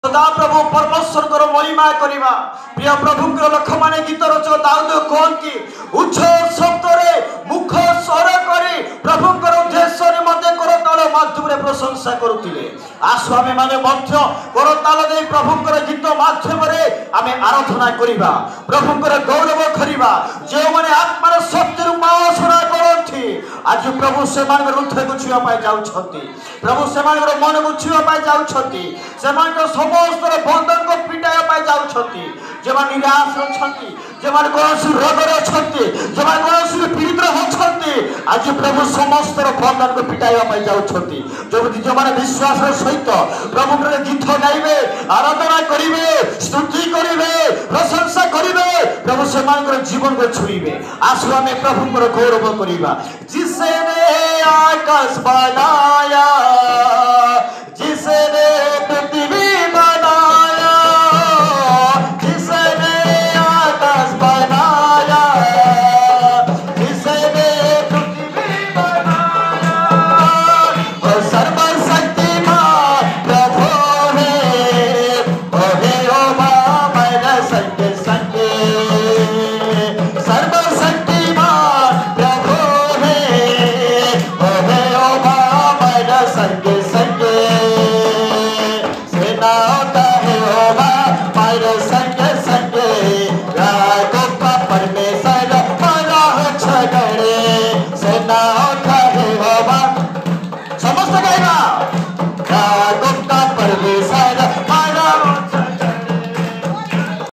सदा प्रभु परमेश्वर महिमा करवा प्रिय प्रभु लोक मैंने गीत रच दाऊद कहती उच्च शब्द मुख स्वर कर प्रभु उद्देश्य निमंते करताल माध्यम प्रशंसा करुले। आसु आमे माने मध्य करताल दे प्रभु गीत माध्यम आम आराधना करवा प्रभु गौरव करवा जो मैंने आत्मार शक्ति उपासना करती आज प्रभु से हृदय को छुआ जाऊँगी प्रभु से मन को छुआ जाऊँगी समस्त बंधन को पिटाया जाऊँगी जो निराश अच्छा जो कौन रोग अच्छा जो कौन पीड़ित होती आज प्रभु समस्त बंधन को पिटाया जाऊँगी जो विश्वास सहित प्रभु गीत गाइबे आराधना करेंगे स्तुति करेंगे प्रशंसा करेंगे प्रभु से जीवन को छुईबे। आसु आम प्रभु गौरव करवा जिसने आकाश बनाया